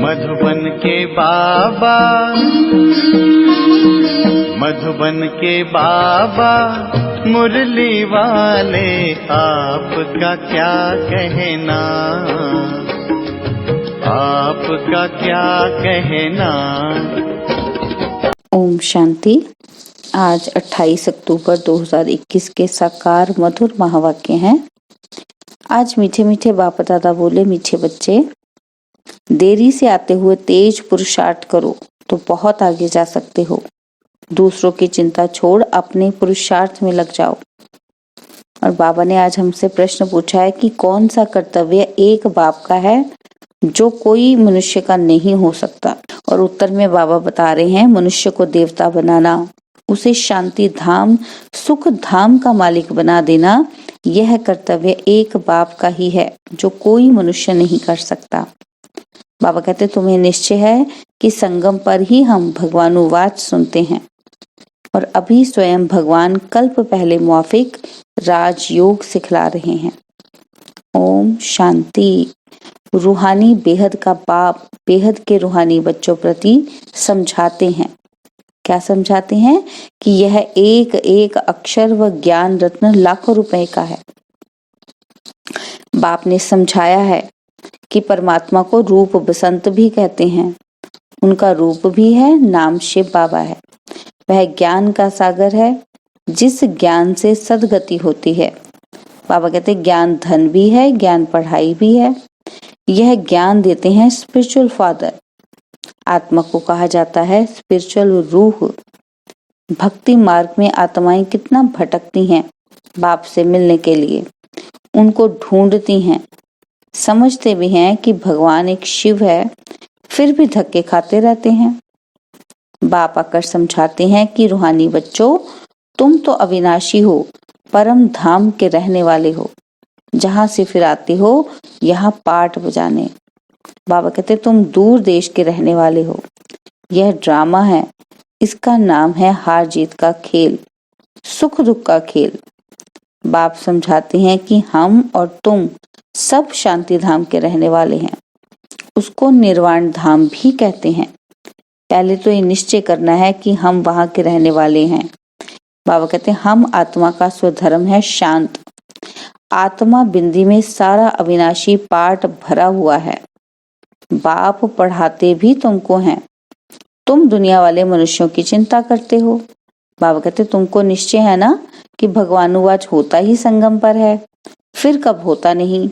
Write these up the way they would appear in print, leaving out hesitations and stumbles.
मधुबन के बाबा, मधुबन के बाबा मुरली वाले, आपका क्या कहना, आपका क्या कहना। ओम शांति। आज 28 अक्टूबर 2021 के साकार मधुर महावाक्य हैं। आज मीठे मीठे बाप दादा बोले, मीठे बच्चे, देरी से आते हुए तेज पुरुषार्थ करो तो बहुत आगे जा सकते हो। दूसरों की चिंता छोड़ अपने पुरुषार्थ में लग जाओ। और बाबा ने आज हमसे प्रश्न पूछा है कि कौन सा कर्तव्य एक बाप का है जो कोई मनुष्य का नहीं हो सकता। और उत्तर में बाबा बता रहे हैं, मनुष्य को देवता बनाना, उसे शांति धाम सुख धाम का मालिक बना देना, यह कर्तव्य एक बाप का ही है जो कोई मनुष्य नहीं कर सकता। बाबा कहते, तुम्हें निश्चय है कि संगम पर ही हम भगवानुवाच सुनते हैं और अभी स्वयं भगवान कल्प पहले मुआफिक राजयोग सिखला रहे हैं। ओम शांति। रूहानी बेहद का बाप बेहद के रूहानी बच्चों प्रति समझाते हैं। क्या समझाते हैं? कि यह एक एक अक्षर व ज्ञान रत्न लाखों रुपए का है। बाप ने समझाया है कि परमात्मा को रूप बसंत भी कहते हैं। उनका रूप भी है, नाम शिव बाबा है। वह ज्ञान का सागर है, जिस ज्ञान से सदगति होती है। बाबा कहते, ज्ञान धन भी है, ज्ञान पढ़ाई भी है। यह ज्ञान देते हैं स्पिरिचुअल फादर। आत्मा को कहा जाता है स्पिरिचुअल रूह। भक्ति मार्ग में आत्माएं कितना भटकती हैं बाप से मिलने के लिए, उनको ढूंढती हैं, समझते भी हैं कि भगवान एक शिव है, फिर भी धक्के खाते रहते हैं। बाप आकर समझाते हैं कि रूहानी बच्चों, तुम तो अविनाशी हो, परम धाम के रहने वाले हो, जहां से फिर आते हो यहाँ पाठ बजाने। बाबा कहते, तुम दूर देश के रहने वाले हो। यह ड्रामा है, इसका नाम है हार जीत का खेल, सुख दुख का खेल। बाप समझाते हैं कि हम और तुम सब शांति धाम के रहने वाले हैं। उसको निर्वाण धाम भी कहते हैं। पहले तो ये निश्चय करना है कि हम वहां के रहने वाले हैं। बाबा कहते हैं, हम आत्मा का स्वधर्म है शांत। आत्मा बिंदी में सारा अविनाशी पाठ भरा हुआ है। बाप पढ़ाते भी तुमको हैं। तुम दुनिया वाले मनुष्यों की चिंता करते हो। बाबा कहते, तुमको निश्चय है ना कि भगवानुवाच होता ही संगम पर है, फिर कब होता नहीं।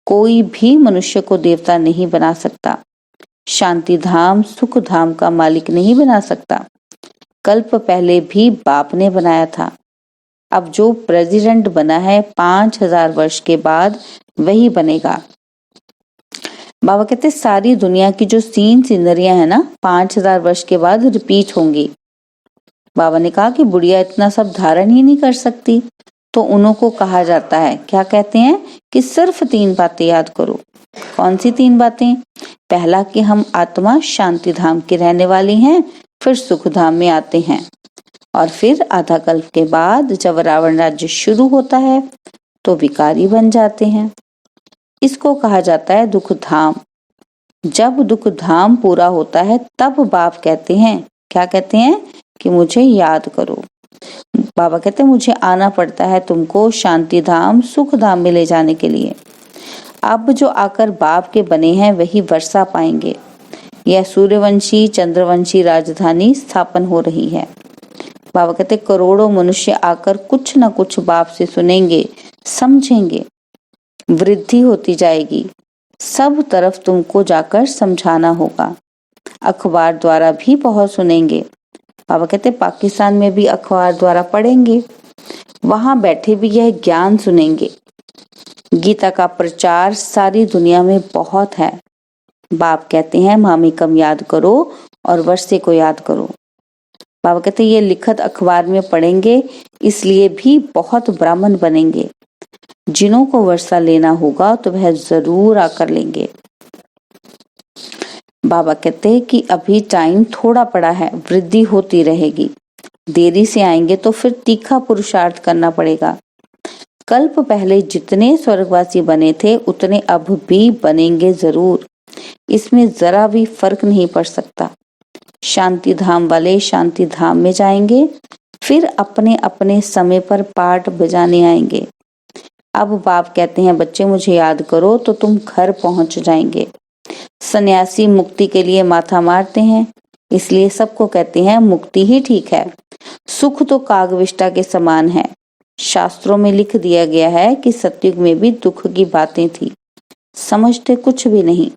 कोई भी मनुष्य को देवता नहीं बना सकता, शांति धाम सुख धाम का मालिक नहीं बना सकता। कल्प पहले भी बाप ने बनाया था। अब जो प्रेसिडेंट बना है 5000 वर्ष के बाद वही बनेगा। बाबा कहते, सारी दुनिया की जो सीनरियां है ना, 5000 वर्ष के बाद रिपीट होंगी। बाबा ने कहा कि बुढ़िया इतना सब धारण ही नहीं कर सकती, तो उन्हों को कहा जाता है, क्या कहते हैं कि सिर्फ 3 बातें याद करो। कौन सी 3 बातें? पहला कि हम आत्मा शांति धाम के रहने वाले हैं, फिर सुख धाम में आते हैं, और फिर आधा कल्प के बाद जब रावण राज्य शुरू होता है तो विकारी बन जाते हैं। इसको कहा जाता है दुख धाम। जब दुख धाम पूरा होता है तब बाप कहते हैं, क्या कहते हैं कि मुझे याद करो। बाबा कहते हैं, मुझे आना पड़ता है तुमको शांति धाम सुख धाम में ले जाने के लिए। अब जो आकर बाप के बने हैं वही वर्षा पाएंगे। यह सूर्यवंशी चंद्रवंशी राजधानी स्थापन हो रही है। बाबा कहते, करोड़ों मनुष्य आकर कुछ न कुछ बाप से सुनेंगे, समझेंगे, वृद्धि होती जाएगी। सब तरफ तुमको जाकर समझाना होगा। अखबार द्वारा भी बहुत सुनेंगे। बाबा कहते, पाकिस्तान में भी अखबार द्वारा पढ़ेंगे, वहां बैठे भी यह ज्ञान सुनेंगे। गीता का प्रचार सारी दुनिया में बहुत है। बाप कहते हैं, मामिकम याद करो और वर्षे को याद करो। बाबा कहते, ये लिखत अखबार में पढ़ेंगे, इसलिए भी बहुत ब्राह्मण बनेंगे। जिन्हों को वर्षा लेना होगा तो वह जरूर आकर लेंगे। बाबा कहते हैं कि अभी टाइम थोड़ा पड़ा है, वृद्धि होती रहेगी। देरी से आएंगे तो फिर तीखा पुरुषार्थ करना पड़ेगा। कल्प पहले जितने स्वर्गवासी बने थे उतने अब भी बनेंगे जरूर। इसमें जरा भी फर्क नहीं पड़ सकता। शांति धाम वाले शांति धाम में जाएंगे, फिर अपने अपने समय पर पाठ बजाने आएंगे। अब बाप कहते हैं बच्चे मुझे याद करो तो तुम घर पहुंच जाएंगे। सन्यासी मुक्ति के लिए माथा मारते हैं, इसलिए सबको कहते हैं मुक्ति ही ठीक है। सुख तो कागविष्टा के समान है। शास्त्रों में लिख दिया गया है कि सतयुग में भी दुख की बातें थी, समझते कुछ भी नहीं।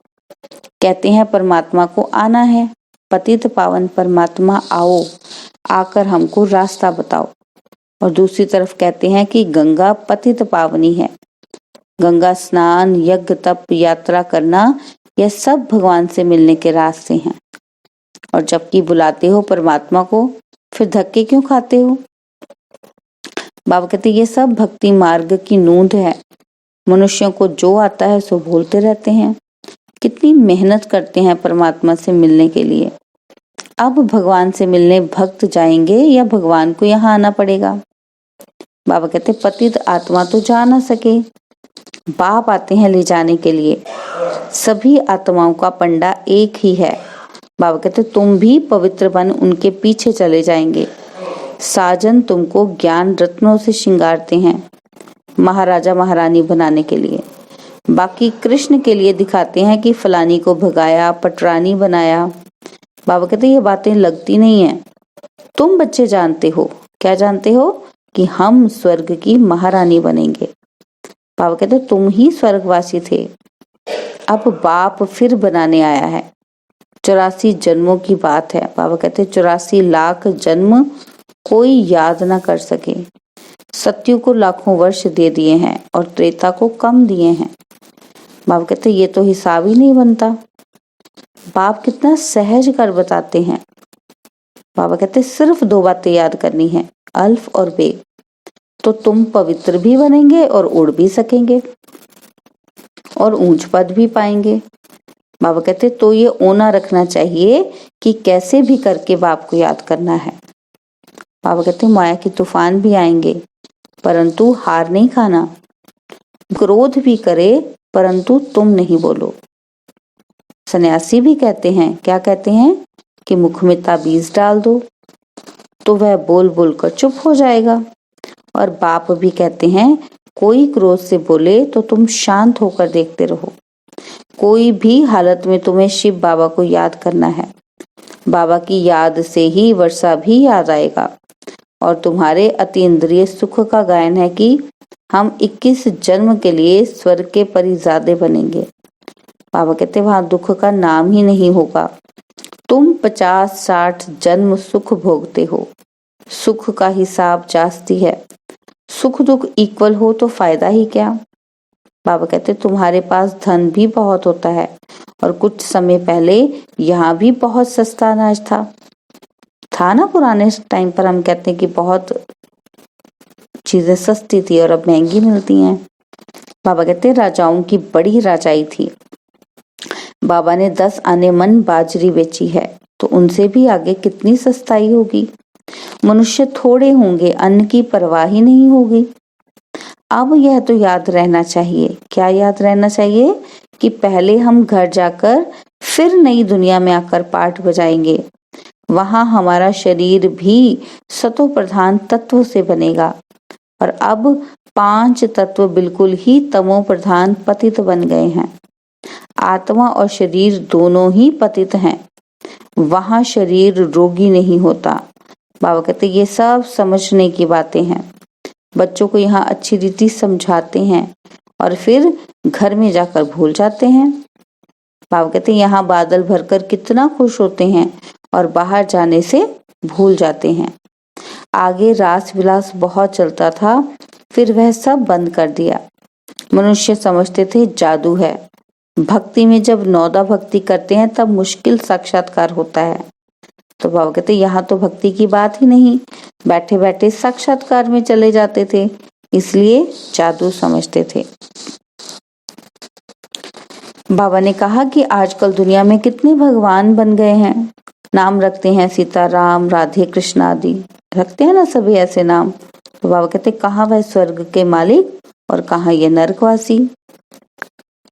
कहते हैं परमात्मा को आना है, पतित पावन परमात्मा आओ, आकर हमको रास्ता बताओ। और दूसरी तरफ कहते हैं कि गंगा पतित पावनी है। गंगा स्नान, यज्ञ, तप, यात्रा करना, यह सब भगवान से मिलने के रास्ते हैं। और जबकि बुलाते हो परमात्मा को, फिर धक्के क्यों खाते हो? बाबा कहते ये सब भक्ति मार्ग की नूंद है। मनुष्यों को जो आता है सो बोलते रहते हैं। कितनी मेहनत करते हैं परमात्मा से मिलने के लिए। अब भगवान से मिलने भक्त जाएंगे या भगवान को यहाँ आना पड़ेगा? बाबा कहते पतित आत्मा तो जा ना सके, बाप आते हैं ले जाने के लिए। सभी आत्माओं का पंडा एक ही है। बाबा कहते तुम भी पवित्र बन उनके पीछे चले जाएंगे। साजन तुमको ज्ञान रत्नों से श्रृंगारते हैं महाराजा महारानी बनाने के लिए। बाकी कृष्ण के लिए दिखाते हैं कि फलानी को भगाया, पटरानी बनाया। बाबा कहते ये बातें लगती नहीं है। तुम बच्चे जानते हो, क्या जानते हो? कि हम स्वर्ग की महारानी बनेंगे। बाबा कहते तुम ही स्वर्गवासी थे, अब बाप फिर बनाने आया है। 84 जन्मों की बात है। बाबा कहते 84 लाख जन्म कोई याद ना कर सके। सत्यु को लाखों वर्ष दे दिए हैं और त्रेता को कम दिए हैं। बाप कहते ये तो हिसाब ही नहीं बनता। बाप कितना सहज कर बताते हैं। बाबा कहते सिर्फ 2 बातें याद करनी है, अल्फ और बे, तो तुम पवित्र भी बनेंगे और उड़ भी सकेंगे और ऊंच पद भी पाएंगे। बाबा कहते तो ये ओना रखना चाहिए कि कैसे भी करके बाप को याद करना है। बाबा कहते माया के तूफान भी आएंगे, परंतु हार नहीं खाना। क्रोध भी करे, परंतु तुम नहीं बोलो। सन्यासी भी कहते हैं, क्या कहते हैं? कि मुख में ताबीज डाल दो तो वह बोल बोल कर चुप हो जाएगा। और बाप भी कहते हैं कोई क्रोध से बोले तो तुम शांत होकर देखते रहो। कोई भी हालत में तुम्हें शिव बाबा को याद करना है। बाबा की याद से ही वर्षा भी याद आएगा। और तुम्हारे अतीन्द्रिय सुख का गायन है कि हम 21 जन्म के लिए स्वर्ग के परिजादे बनेंगे। बाबा कहते वहां दुख का नाम ही नहीं होगा। तुम 50-60 जन्म सुख भोगते हो। सुख का हिसाब जास्ती है। सुख दुख इक्वल हो तो फायदा ही क्या? बाबा कहते तुम्हारे पास धन भी बहुत होता है और कुछ समय पहले यहाँ भी बहुत सस्ता अनाज था ना। पुराने टाइम पर हम कहते हैं कि बहुत चीजें सस्ती थी और अब महंगी मिलती हैं। बाबा कहते राजाओं की बड़ी राजाई थी। बाबा ने 10 आने मन बाजरी बेची है, तो उनसे भी आगे कितनी सस्ताई होगी। मनुष्य थोड़े होंगे, अन्न की परवाह ही नहीं होगी। अब यह तो याद रहना चाहिए। क्या याद रहना चाहिए? कि पहले हम घर जाकर फिर नई दुनिया में आकर पाठ बजाएंगे। वहां हमारा शरीर भी सतो प्रधान तत्व से बनेगा और अब 5 तत्व बिल्कुल ही तमो प्रधान पतित बन गए हैं। आत्मा और शरीर दोनों ही पतित हैं। वहां शरीर रोगी नहीं होता। बाबा कहते ये सब समझने की बातें हैं। बच्चों को यहाँ अच्छी रीति समझाते हैं और फिर घर में जाकर भूल जाते हैं। बाबा कहते यहाँ बादल भरकर कितना खुश होते हैं और बाहर जाने से भूल जाते हैं। आगे रास विलास बहुत चलता था, फिर वह सब बंद कर दिया। मनुष्य समझते थे जादू है। भक्ति में जब नौदा भक्ति करते हैं तब मुश्किल साक्षात्कार होता है। तो बाबा कहते यहाँ तो भक्ति की बात ही नहीं, बैठे बैठे साक्षात्कार में चले जाते थे, इसलिए जादू समझते थे। बाबा ने कहा कि आजकल दुनिया में कितने भगवान बन गए हैं। नाम रखते हैं सीताराम, राधे कृष्ण आदि रखते हैं ना सभी ऐसे नाम। तो बाबा कहते कहाँ वह स्वर्ग के मालिक और कहाँ ये नरकवासी।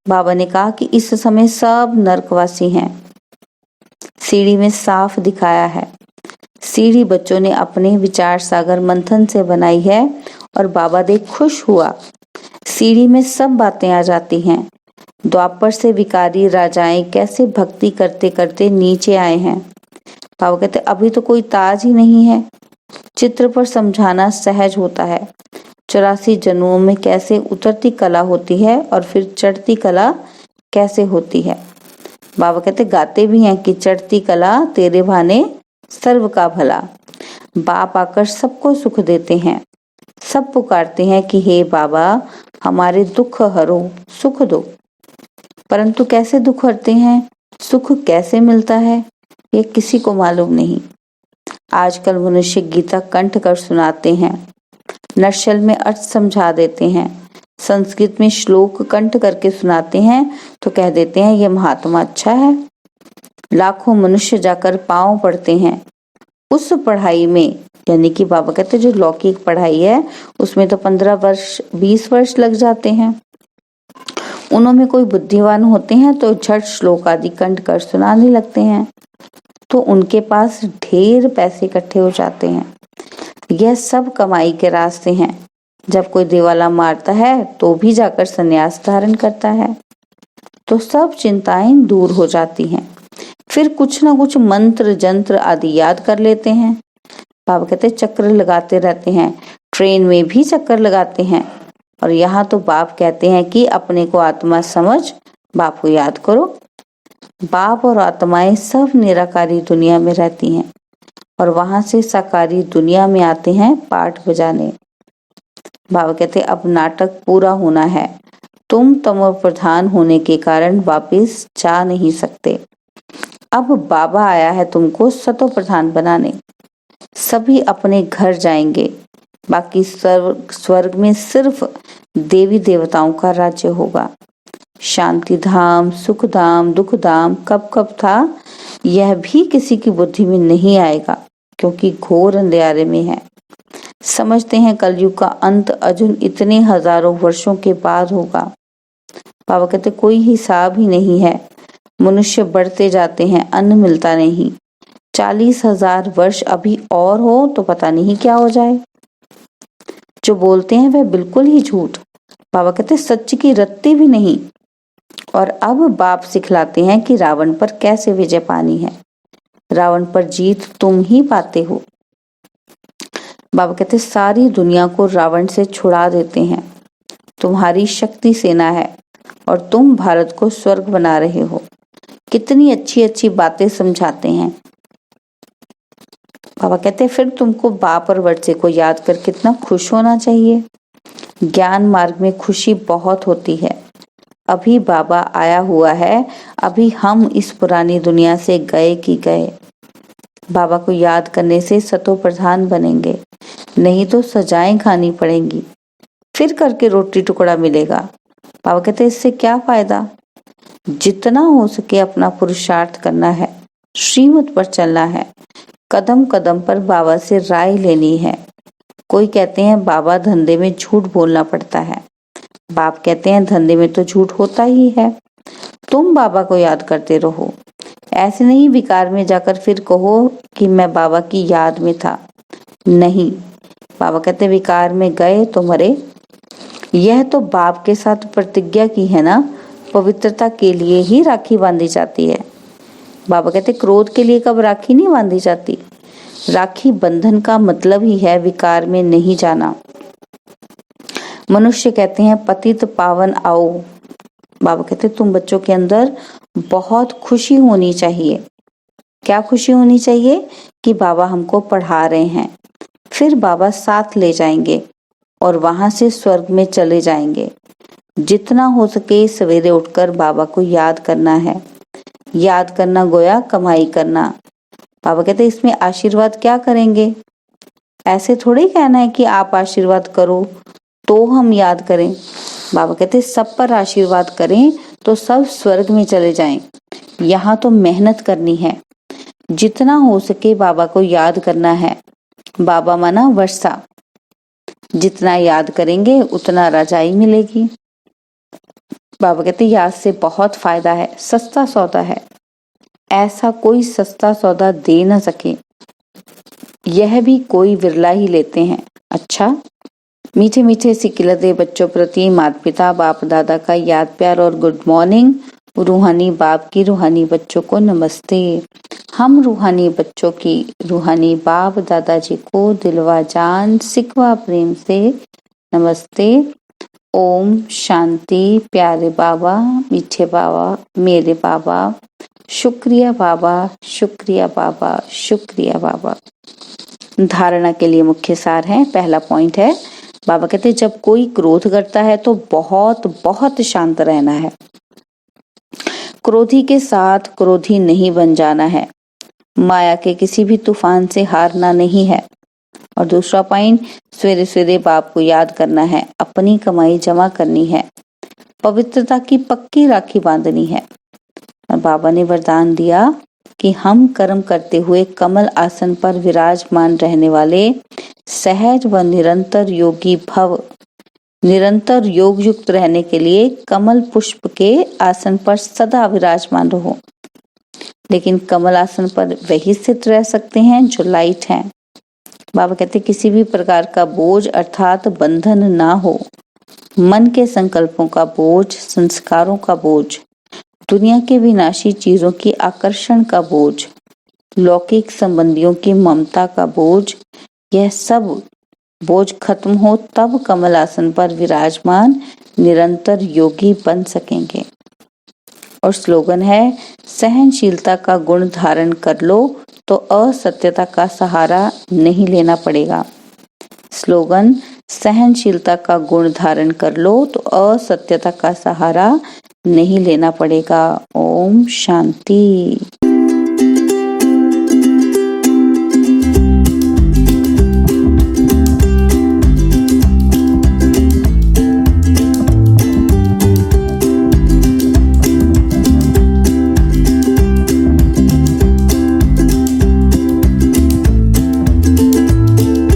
बाबा ने कहा कि इस समय सब नरकवासी हैं। सीढ़ी में साफ दिखाया है। सीढ़ी बच्चों ने अपने विचार सागर मंथन से बनाई है और बाबा देख खुश हुआ। सीढ़ी में सब बातें आ जाती हैं। द्वापर से विकारी राजाएं कैसे भक्ति करते करते नीचे आए हैं। बाबा कहते अभी तो कोई ताज ही नहीं है। चित्र पर समझाना सहज होता है। 84 जन्मों में कैसे उतरती कला होती है और फिर चढ़ती कला कैसे होती है। बाबा कहते गाते भी हैं कि चढ़ती कला तेरे भाने सर्व का भला। बाप आकर सबको सुख देते हैं। सब पुकारते हैं कि हे बाबा हमारे दुख हरो, सुख दो। परंतु कैसे दुख हरते हैं, सुख कैसे मिलता है, ये किसी को मालूम नहीं। आजकल मनुष्य गीता कंठ कर सुनाते हैं, नर्शल में अर्थ समझा देते हैं, संस्कृत में श्लोक कंठ करके सुनाते हैं तो कह देते हैं ये महात्मा अच्छा है। लाखों मनुष्य जाकर पांव पड़ते हैं। उस पढ़ाई में, यानी कि बाबा कहते जो लौकिक पढ़ाई है उसमें तो 15 वर्ष 20 वर्ष लग जाते हैं। उनमें कोई बुद्धिवान होते हैं तो झट श्लोक आदि कंठ कर सुनाने लगते हैं, तो उनके पास ढेर पैसे इकट्ठे हो जाते हैं। यह सब कमाई के रास्ते हैं। जब कोई दिवाला मारता है तो भी जाकर संन्यास धारण करता है, तो सब चिंताएं दूर हो जाती हैं। फिर कुछ ना कुछ मंत्र जंत्र आदि याद कर लेते हैं। बाबा कहते चक्कर लगाते रहते हैं, ट्रेन में भी चक्कर लगाते हैं। और यहाँ तो बाप कहते हैं कि अपने को आत्मा समझ बाप को याद करो। बाप और आत्माएं सब निराकारी दुनिया में रहती हैं और वहां से साकारी दुनिया में आते हैं पाठ बजाने। बाबा कहते अब नाटक पूरा होना है। तुम तमो प्रधान होने के कारण वापिस जा नहीं सकते। अब बाबा आया है तुमको सतो प्रधान बनाने। सभी अपने घर जाएंगे। बाकी स्वर्ग में सिर्फ देवी देवताओं का राज्य होगा। शांति धाम, सुख धाम, दुख धाम कब कब था यह भी किसी की बुद्धि में नहीं आएगा, क्योंकि घोर अंधेरे में है। समझते हैं कलयुग का अंत अजुन इतने हजारों वर्षों के बाद होगा। बाबा कहते कोई हिसाब ही नहीं है। मनुष्य बढ़ते जाते हैं, अन्न मिलता नहीं। 40,000 वर्ष अभी और हो तो पता नहीं क्या हो जाए। जो बोलते हैं वह बिल्कुल ही झूठ। बाबा कहते सच की रत्ती भी नहीं। और अब बाप सिखलाते हैं कि रावण पर कैसे विजय पानी है। रावण पर जीत तुम ही पाते हो। बाबा कहते सारी दुनिया को रावण से छुड़ा देते हैं। तुम्हारी शक्ति सेना है और तुम भारत को स्वर्ग बना रहे हो। कितनी अच्छी अच्छी बातें समझाते हैं। बाबा कहते फिर तुमको बाप और वर्षे को याद कर कितना खुश होना चाहिए। ज्ञान मार्ग में खुशी बहुत होती है। अभी बाबा आया हुआ है, अभी हम इस पुरानी दुनिया से गए कि गए। बाबा को याद करने से सतो प्रधान बनेंगे, नहीं तो सजाएं खानी पड़ेंगी, फिर करके रोटी टुकड़ा मिलेगा। बाबा कहते इससे क्या फायदा। जितना हो सके अपना पुरुषार्थ करना है, श्रीमत पर चलना है, कदम कदम पर बाबा से राय लेनी है। कोई कहते हैं बाबा धंधे में झूठ बोलना पड़ता है। बाप कहते हैं धंधे में तो झूठ होता ही है। तुम बाबा को याद करते रहो। ऐसे नहीं विकार में जाकर फिर कहो कि मैं बाबा की याद में था। नहीं, बाबा कहते विकार में गए तो मरे। यह तो बाप के साथ प्रतिज्ञा की है ना, पवित्रता के लिए ही राखी बांधी जाती है। बाबा कहते क्रोध के लिए कब राखी नहीं बांधी जाती। राखी बंधन का मतलब ही है विकार में नहीं जाना। मनुष्य कहते हैं पतित पावन आओ। बाबा कहते तुम बच्चों के अंदर बहुत खुशी होनी चाहिए। क्या खुशी होनी चाहिए कि बाबा हमको पढ़ा रहे हैं, फिर बाबा साथ ले जाएंगे और वहां से स्वर्ग में चले जाएंगे। जितना हो सके सवेरे उठकर बाबा को याद करना है। याद करना गोया कमाई करना। बाबा कहते इसमें आशीर्वाद क्या करेंगे। ऐसे थोड़ी कहना है कि आप आशीर्वाद करो तो हम याद करें। बाबा कहते सब पर आशीर्वाद करें तो सब स्वर्ग में चले जाएं। यहाँ तो मेहनत करनी है। जितना हो सके बाबा को याद करना है। बाबा माना वर्षा। जितना याद करेंगे उतना रजाई मिलेगी। बाबा कहते याद से बहुत फायदा है, सस्ता सौदा है, ऐसा कोई सस्ता सौदा दे न सके, यह भी कोई विरला ही लेते हैं। अच्छा, मीठे मीठे सिकिलते बच्चों प्रति माता पिता बाप दादा का याद प्यार और गुड मॉर्निंग। रूहानी बाप की रूहानी बच्चों को नमस्ते। हम रूहानी बच्चों की रूहानी बाप दादाजी को दिलवा जान सिकवा प्रेम से नमस्ते। ओम शांति। प्यारे बाबा, मीठे बाबा, मेरे बाबा, शुक्रिया बाबा, शुक्रिया बाबा, शुक्रिया बाबा। धारणा के लिए मुख्य सार है। पहला पॉइंट है, बाबा कहते हैं जब कोई क्रोध करता है तो बहुत बहुत शांत रहना है, क्रोधी के साथ क्रोधी नहीं बन जाना है, माया के किसी भी तूफान से हारना नहीं है। और दूसरा पॉइंट, सवेरे सवेरे बाप को याद करना है, अपनी कमाई जमा करनी है, पवित्रता की पक्की राखी बांधनी है। और बाबा ने वरदान दिया कि हम कर्म करते हुए कमल आसन पर विराजमान रहने वाले सहज व निरंतर योगी भव। निरंतर योग युक्त रहने के लिए कमल पुष्प के आसन पर सदा विराजमान रहो। लेकिन कमल आसन पर वही स्थित रह सकते हैं जो लाइट हैं। बाबा कहते किसी भी प्रकार का बोझ अर्थात बंधन ना हो, मन के संकल्पों का बोझ, संस्कारों का बोझ, दुनिया के विनाशी चीजों की आकर्षण का बोझ, लौकिक संबंधियों की ममता का बोझ, यह सब बोझ खत्म हो तब कमल आसन पर विराजमान निरंतर योगी बन सकेंगे। और स्लोगन है, सहनशीलता का गुण धारण कर लो तो असत्यता का सहारा नहीं लेना पड़ेगा। स्लोगन, सहनशीलता का गुण धारण कर लो तो असत्यता का सहारा नहीं लेना पड़ेगा। ओम शांति।